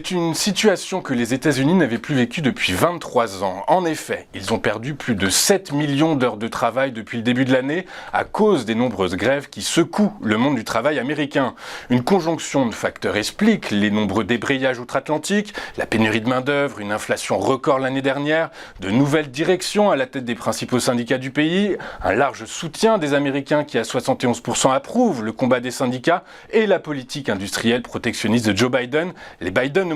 C'est une situation que les États-Unis n'avaient plus vécue depuis 23 ans. En effet, ils ont perdu plus de 7 millions d'heures de travail depuis le début de l'année à cause des nombreuses grèves qui secouent le monde du travail américain. Une conjonction de facteurs explique les nombreux débrayages outre-Atlantique, la pénurie de main-d'œuvre, une inflation record l'année dernière, de nouvelles directions à la tête des principaux syndicats du pays, un large soutien des Américains qui à 71% approuvent le combat des syndicats et la politique industrielle protectionniste de Joe Biden, les Bidenomics.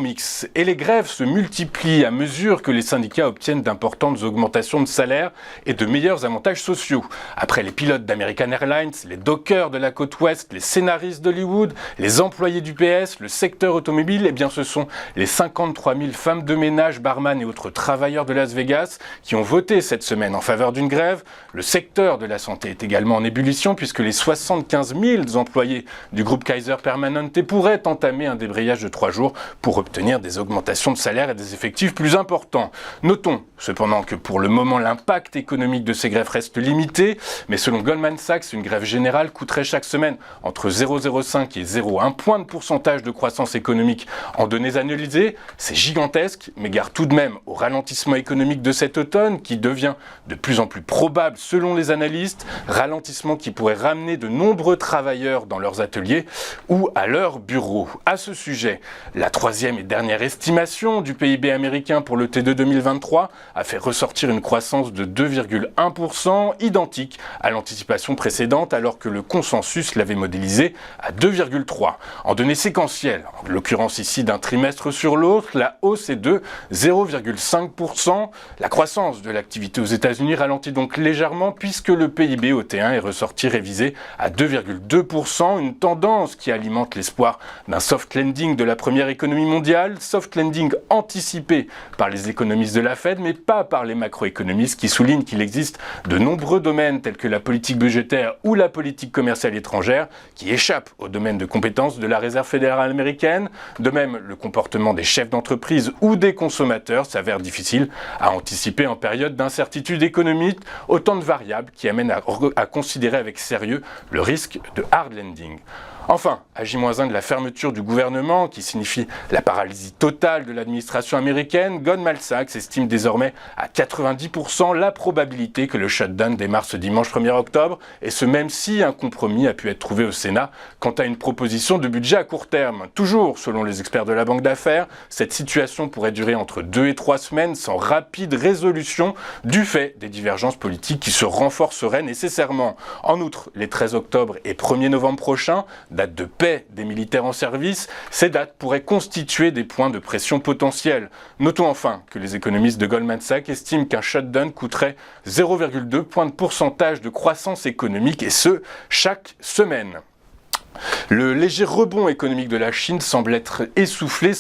Et les grèves se multiplient à mesure que les syndicats obtiennent d'importantes augmentations de salaire et de meilleurs avantages sociaux. Après les pilotes d'American Airlines, les dockers de la côte ouest, les scénaristes d'Hollywood, les employés du PS, le secteur automobile, eh bien ce sont les 53 000 femmes de ménage, barman et autres travailleurs de Las Vegas qui ont voté cette semaine en faveur d'une grève. Le secteur de la santé est également en ébullition puisque les 75 000 employés du groupe Kaiser Permanente pourraient entamer un débrayage de 3 jours pour obtenir des augmentations de salaire et des effectifs plus importants. Notons cependant que pour le moment l'impact économique de ces grèves reste limité, mais selon Goldman Sachs, une grève générale coûterait chaque semaine entre 0,05 et 0,1 point de pourcentage de croissance économique en données analysées. C'est gigantesque, mais gare tout de même au ralentissement économique de cet automne qui devient de plus en plus probable selon les analystes, ralentissement qui pourrait ramener de nombreux travailleurs dans leurs ateliers ou à leurs bureaux. À ce sujet, la troisième et dernière estimation du PIB américain pour le T2 2023 a fait ressortir une croissance de 2,1%, identique à l'anticipation précédente, alors que le consensus l'avait modélisé à 2,3%. En données séquentielles, en l'occurrence ici d'un trimestre sur l'autre, la hausse est de 0,5%. La croissance de l'activité aux États-Unis ralentit donc légèrement puisque le PIB au T1 est ressorti révisé à 2,2%, une tendance qui alimente l'espoir d'un soft landing de la première économie mondiale, soft landing anticipé par les économistes de la Fed, mais pas par les macroéconomistes qui soulignent qu'il existe de nombreux domaines tels que la politique budgétaire ou la politique commerciale étrangère qui échappent au domaine de compétences de la Réserve fédérale américaine. De même, le comportement des chefs d'entreprise ou des consommateurs s'avère difficile à anticiper en période d'incertitude économique, autant de variables qui amènent à considérer avec sérieux le risque de hard landing. Enfin, à J-1 de la fermeture du gouvernement, qui signifie la paralysie totale de l'administration américaine, Goldman Sachs estime désormais à 90% la probabilité que le shutdown démarre ce dimanche 1er octobre, et ce même si un compromis a pu être trouvé au Sénat quant à une proposition de budget à court terme. Toujours selon les experts de la banque d'affaires, cette situation pourrait durer entre 2 et 3 semaines sans rapide résolution du fait des divergences politiques qui se renforceraient nécessairement. En outre, les 13 octobre et 1er novembre prochains, date de paix des militaires en service, ces dates pourraient constituer des points de pression potentiels. Notons enfin que les économistes de Goldman Sachs estiment qu'un shutdown coûterait 0,2 points de pourcentage de croissance économique et ce, chaque semaine. Le léger rebond économique de la Chine semble s'être essoufflé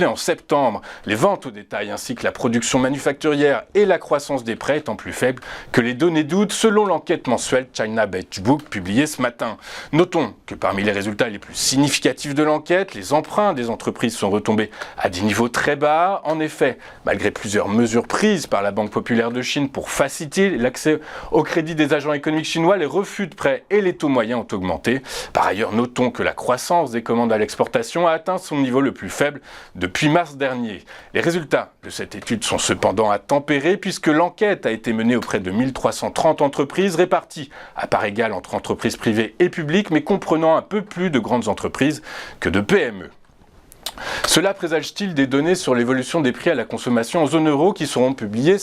en septembre. Les ventes au détail ainsi que la production manufacturière et la croissance des prêts étant plus faibles que les données d'août selon l'enquête mensuelle China Beige Book publiée ce matin. Notons que parmi les résultats les plus significatifs de l'enquête, les emprunts des entreprises sont retombés à des niveaux très bas. En effet, malgré plusieurs mesures prises par la Banque populaire de Chine pour faciliter l'accès au crédit des agents économiques chinois, les refus de prêts et les taux moyens ont augmenté. Par ailleurs, notons que la croissance des commandes à l'exportation a atteint son niveau le plus faible depuis mars dernier. Les résultats de cette étude sont cependant à tempérer puisque l'enquête a été menée auprès de 1330 entreprises réparties à part égale entre entreprises privées et publiques, mais comprenant un peu plus de grandes entreprises que de PME. Cela présage-t-il des données sur l'évolution des prix à la consommation en zone euro qui seront publiées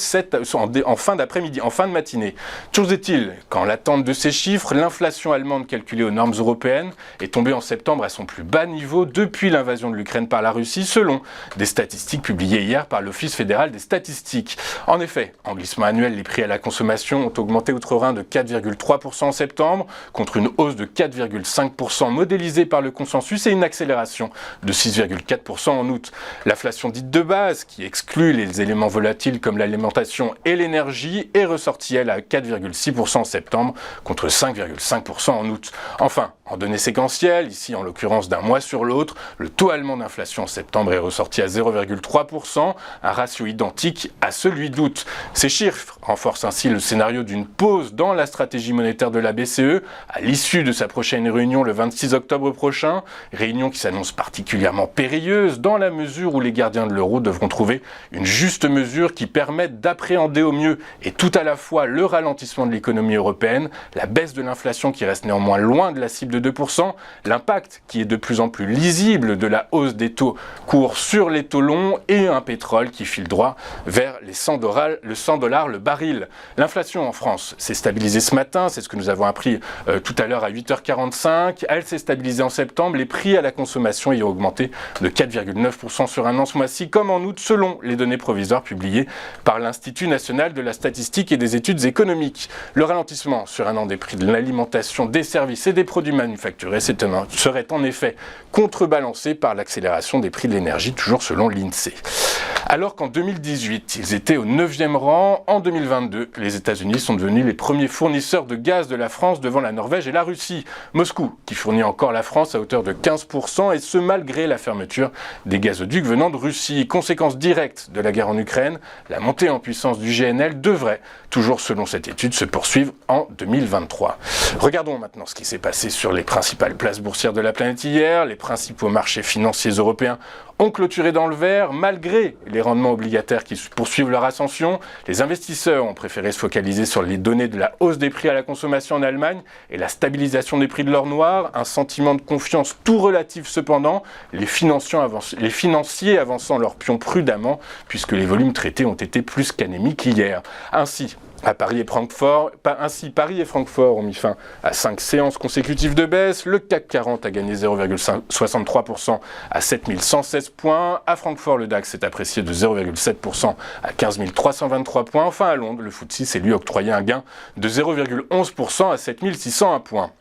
en fin d'après-midi, en fin de matinée? Toujours est-il qu'en l'attente de ces chiffres, l'inflation allemande calculée aux normes européennes est tombée en septembre à son plus bas niveau depuis l'invasion de l'Ukraine par la Russie, selon des statistiques publiées hier par l'Office fédéral des statistiques. En effet, en glissement annuel, les prix à la consommation ont augmenté outre-Rhin de 4,3% en septembre, contre une hausse de 4,5% modélisée par le consensus et une accélération de 6,4% en août. L'inflation dite de base, qui exclut les éléments volatiles comme l'alimentation et l'énergie, est ressortie elle à 4,6% en septembre contre 5,5% en août. Enfin, En données séquentielles, ici en l'occurrence d'un mois sur l'autre, le taux allemand d'inflation en septembre est ressorti à 0,3%, un ratio identique à celui d'août. Ces chiffres renforcent ainsi le scénario d'une pause dans la stratégie monétaire de la BCE à l'issue de sa prochaine réunion le 26 octobre prochain, réunion qui s'annonce particulièrement périlleuse dans la mesure où les gardiens de l'euro devront trouver une juste mesure qui permette d'appréhender au mieux et tout à la fois le ralentissement de l'économie européenne, la baisse de l'inflation qui reste néanmoins loin de la cible de 2%, l'impact qui est de plus en plus lisible de la hausse des taux courts sur les taux longs et un pétrole qui file droit vers les le 100 $ le baril. L'inflation en France s'est stabilisée ce matin, c'est ce que nous avons appris tout à l'heure à 8h45. Elle s'est stabilisée en septembre, les prix à la consommation y ont augmenté de 4,9% sur un an ce mois-ci, comme en août, selon les données provisoires publiées par l'Institut national de la statistique et des études économiques. Le ralentissement sur un an des prix de l'alimentation, des services et des produits manufacturés serait en effet contrebalancé par l'accélération des prix de l'énergie, toujours selon l'INSEE. Alors qu'en 2018, ils étaient au 9e rang, en 2022, les États-Unis sont devenus les premiers fournisseurs de gaz de la France devant la Norvège et la Russie. Moscou, qui fournit encore la France à hauteur de 15%, et ce malgré la fermeture des gazoducs venant de Russie. Conséquence directe de la guerre en Ukraine, la montée en puissance du GNL devrait, toujours selon cette étude, se poursuivre en 2023. Regardons maintenant ce qui s'est passé sur les principales places boursières de la planète hier. Les principaux marchés financiers européens ont clôturé dans le vert, malgré les rendements obligataires qui poursuivent leur ascension. Les investisseurs ont préféré se focaliser sur les données de la hausse des prix à la consommation en Allemagne et la stabilisation des prix de l'or noir, un sentiment de confiance tout relatif cependant, les financiers avançant leurs pions prudemment, puisque les volumes traités ont été plus qu'anémiques hier. Ainsi, Paris et Francfort ont mis fin à 5 séances consécutives de baisse. Le CAC 40 a gagné 0,63% à 7116 points. À Francfort, le DAX s'est apprécié de 0,7% à 15 323 points. Enfin, à Londres, le FTSE s'est lui octroyé un gain de 0,11% à 7601 points.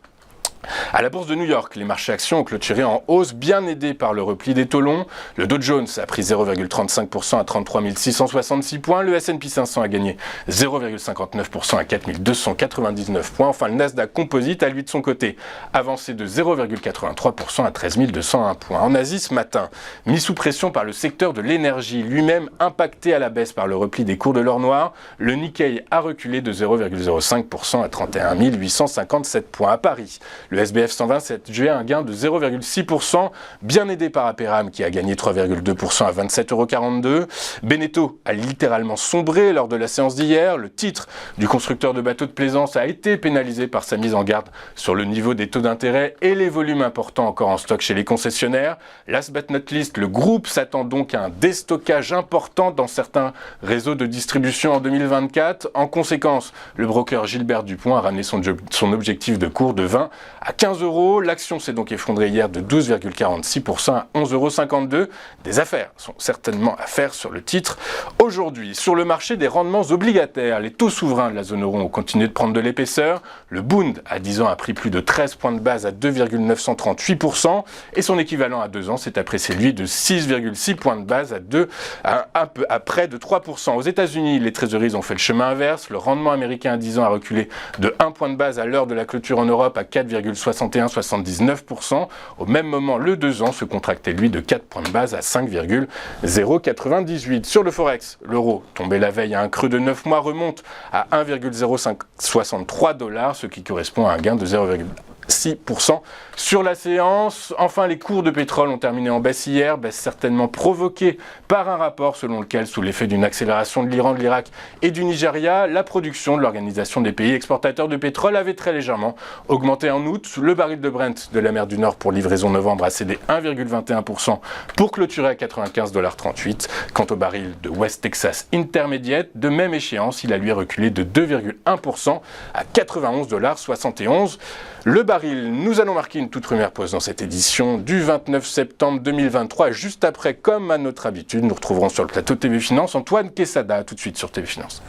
À la bourse de New York, les marchés actions ont clôturé en hausse, bien aidés par le repli des taux longs. Le Dow Jones a pris 0,35% à 33 666 points. Le S&P 500 a gagné 0,59% à 4 299 points. Enfin, le Nasdaq Composite a lui de son côté avancé de 0,83% à 13 201 points. En Asie, ce matin, mis sous pression par le secteur de l'énergie, lui-même impacté à la baisse par le repli des cours de l'or noir, le Nikkei a reculé de 0,05% à 31 857 points. À Paris, le SBF 120 s'est adjugé un gain de 0,6%, bien aidé par Aperam qui a gagné 3,2% à 27,42 €. Beneteau a littéralement sombré lors de la séance d'hier. Le titre du constructeur de bateaux de plaisance a été pénalisé par sa mise en garde sur le niveau des taux d'intérêt et les volumes importants encore en stock chez les concessionnaires. Last but not least, le groupe s'attend donc à un déstockage important dans certains réseaux de distribution en 2024. En conséquence, le broker Gilbert Dupont a ramené son objectif de cours de 20 à 15 €. L'action s'est donc effondrée hier de 12,46% à 11,52 €. Des affaires sont certainement à faire sur le titre. Aujourd'hui, sur le marché des rendements obligataires, les taux souverains de la zone euro ont continué de prendre de l'épaisseur. Le Bund à 10 ans a pris plus de 13 points de base à 2,938% et son équivalent à 2 ans s'est apprécié lui de 6,6 points de base à près de 3%. Aux États-Unis, les trésoreries ont fait le chemin inverse. Le rendement américain à 10 ans a reculé de 1 point de base à l'heure de la clôture en Europe à 4,71-79%. Au même moment, le 2 ans se contractait lui de 4 points de base à 5,098. Sur le Forex, l'euro, tombé la veille à un creux de 9 mois, remonte à 1,0563 $, ce qui correspond à un gain de 0,6% sur la séance. Enfin, les cours de pétrole ont terminé en baisse hier, baisse certainement provoquée par un rapport selon lequel, sous l'effet d'une accélération de l'Iran, de l'Irak et du Nigeria, la production de l'Organisation des pays exportateurs de pétrole avait très légèrement augmenté en août. Le baril de Brent de la mer du Nord pour livraison novembre a cédé 1,21% pour clôturer à 95,38 $. Quant au baril de West Texas Intermediate, de même échéance, il a lui reculé de 2,1% à 91,71 $. Le baril, nous allons marquer une toute première pause dans cette édition du 29 septembre 2023. Juste après, comme à notre habitude, nous retrouverons sur le plateau TV Finance Antoine Quesada, tout de suite sur TV Finance.